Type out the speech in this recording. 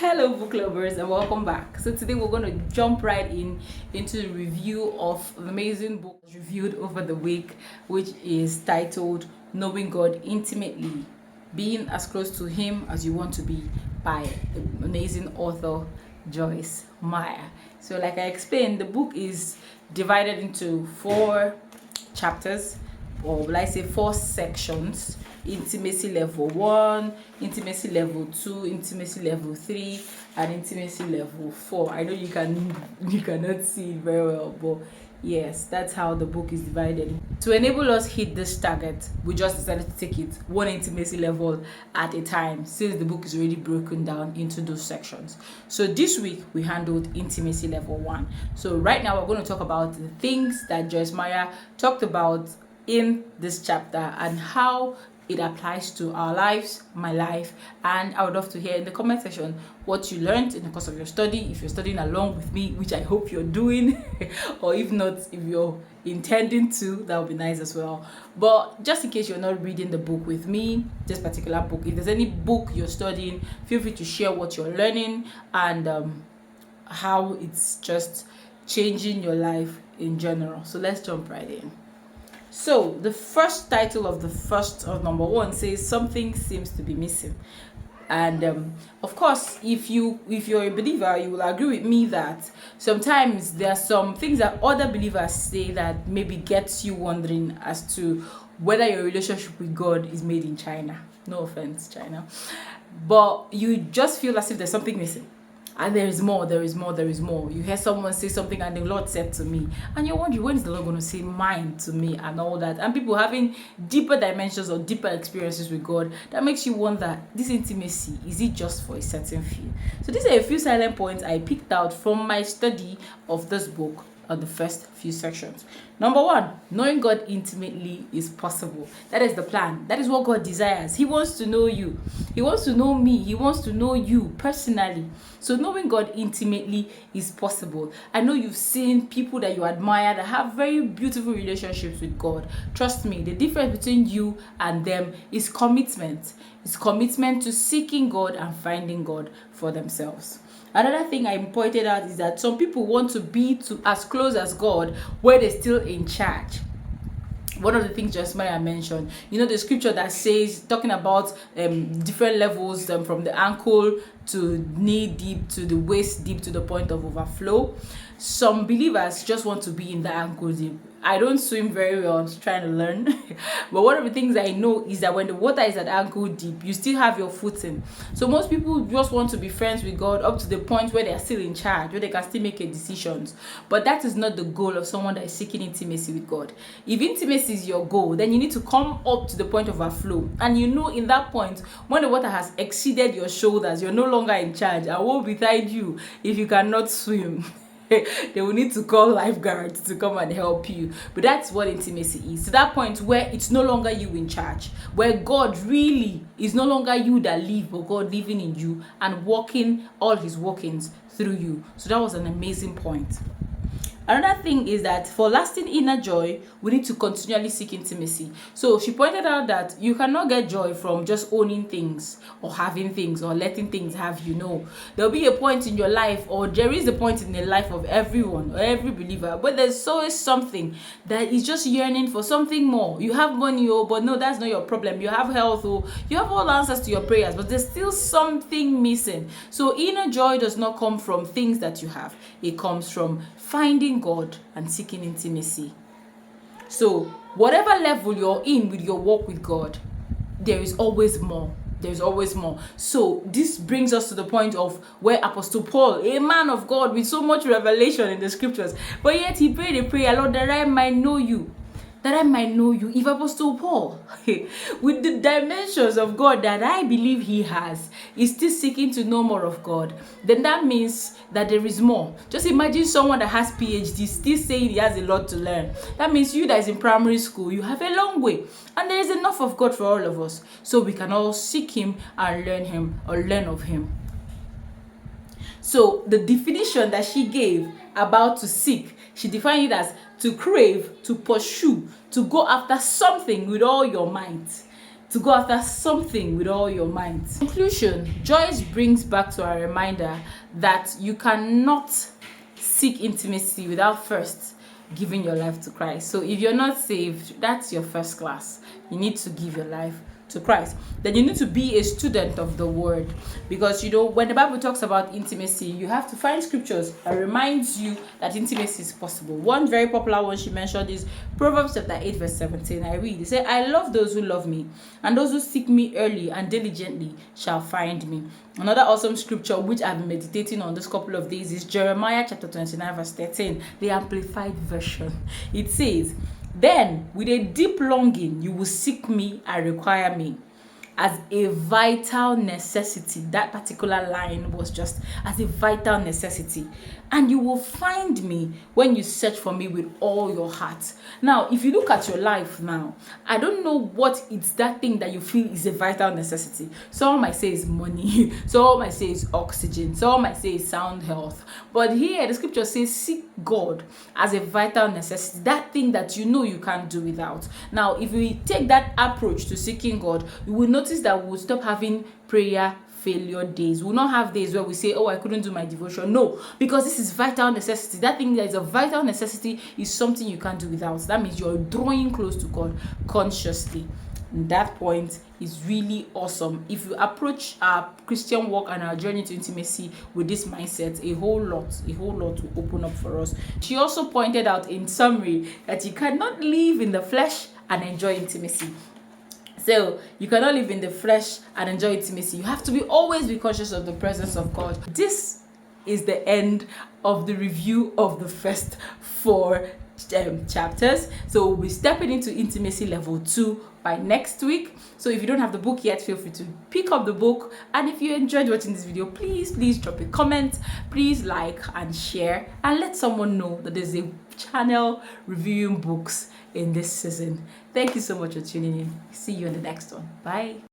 Hello book lovers and welcome back. So today we're going to jump right into the review of an amazing book reviewed over the week, which is titled Knowing God Intimately, Being as Close to Him as You Want to Be by the amazing author Joyce, Meyer. So like I explained, the book is divided into 4 chapters, or will I say 4 sections: intimacy level 1, intimacy level 2, intimacy level 3, and intimacy level 4. I know you cannot see it very well, but yes, that's how the book is divided. To enable us hit this target, we just decided to take it one intimacy level at a time, since the book is already broken down into those sections. So this week we handled intimacy level 1. So right now we're going to talk about the things that Joyce Meyer talked about in this chapter and how it applies to our lives, my life. And I would love to hear in the comment section what you learned in the course of your study, if you're studying along with me, which I hope you're doing, or if not, if you're intending to, that would be nice as well. But just in case you're not reading the book with me, this particular book, if there's any book you're studying, feel free to share what you're learning and how it's just changing your life in general. So let's jump right in. So the first title of number 1 says something seems to be missing, and of course, if you're a believer, you will agree with me that sometimes there are some things that other believers say that maybe gets you wondering as to whether your relationship with God is made in China. No offense, China, but you just feel as if there's something missing. And there is more. You hear someone say something and the Lord said to me, and you're wondering, when is the Lord going to say mine to me and all that? And people having deeper dimensions or deeper experiences with God, that makes you wonder, this intimacy, is it just for a certain few? So these are a few silent points I picked out from my study of this book on the first few sections. Number 1, knowing God intimately is possible. That is the plan. That is what God desires. He wants to know you. He wants to know me. He wants to know you personally. So knowing God intimately is possible. I know you've seen people that you admire that have very beautiful relationships with God. Trust me, the difference between you and them is commitment. It's commitment to seeking God and finding God for themselves. Another thing I pointed out is that some people want to be as close as God where they're still in charge. One of the things Joyce Meyer mentioned, the scripture that says, talking about different levels, from the ankle to knee deep to the waist deep to the point of overflow. Some believers just want to be in the ankle deep. I don't swim very well, I'm trying to learn. But one of the things I know is that when the water is at ankle deep, you still have your footing. So most people just want to be friends with God up to the point where they're still in charge, where they can still make decisions. But that is not the goal of someone that is seeking intimacy with God. If intimacy is your goal, then you need to come up to the point of overflow. And in that point, when the water has exceeded your shoulders, you're no longer in charge. I will beside you if you cannot swim. They will need to call lifeguards to come and help you. But that's what intimacy is. To that point where it's no longer you in charge, where God really is no longer you that live, but God living in you and working all his workings through you. So that was an amazing point. Another thing is that for lasting inner joy, we need to continually seek intimacy. So she pointed out that you cannot get joy from just owning things or having things or letting things have you. No, there'll be a point in your life, or there is a point in the life of everyone or every believer, but there's always something that is just yearning for something more. You have money, but no, that's not your problem. You have health, you have all answers to your prayers, but there's still something missing. So inner joy does not come from things that you have. It comes from finding God and seeking intimacy. So whatever level you're in with your walk with God, there is always more. There's always more. So this brings us to the point of where Apostle Paul, a man of God with so much revelation in the scriptures, but yet he prayed a prayer, Lord, that I might know you. That I might know you. If Apostle Paul, with the dimensions of God that I believe he has, is still seeking to know more of God, then that means that there is more. Just imagine someone that has PhD still saying he has a lot to learn. That means you that is in primary school, you have a long way. And there is enough of God for all of us. So we can all seek him and learn him or learn of him. So the definition that she gave about to seek, she defined it as to crave, to pursue, to go after something with all your might. to go after something with all your might. Conclusion, Joyce brings back to our reminder that you cannot seek intimacy without first giving your life to Christ. So if you're not saved, that's your first class. You need to give your life to Christ. Then you need to be a student of the word, because when the Bible talks about intimacy, you have to find scriptures that reminds you that intimacy is possible. One very popular one she mentioned is Proverbs chapter 8 verse 17. I read, it says, I love those who love me, and those who seek me early and diligently shall find me. Another awesome scripture which I've been meditating on this couple of days is Jeremiah chapter 29 verse 13, the Amplified Version. It says, then with a deep longing you will seek me and require me as a vital necessity. That particular line was just as a vital necessity. And you will find me when you search for me with all your heart. Now, if you look at your life now, I don't know what it's that thing that you feel is a vital necessity. Someone might say it's money. Someone might say it's oxygen. Someone might say it's sound health. But here, the scripture says, seek God as a vital necessity. That thing that you can't do without. Now, if we take that approach to seeking God, you will notice that we will stop having prayer failure days. We will not have days where we say, oh, I couldn't do my devotion. No, because this is vital necessity. That thing that is a vital necessity is something you can't do without. That means you're drawing close to God consciously. And that point is really awesome. If you approach our Christian walk and our journey to intimacy with this mindset, a whole lot will open up for us. She also pointed out in summary that you cannot live in the flesh and enjoy intimacy. So you cannot live in the flesh and enjoy intimacy. You have to always be conscious of the presence of God. This is the end of the review of the first 4 chapters. So we'll be stepping into intimacy level 2 by next week. So if you don't have the book yet, feel free to pick up the book. And if you enjoyed watching this video, please drop a comment, please like and share, and let someone know that there's a channel reviewing books in this season. Thank you so much for tuning in. See you in the next one. Bye.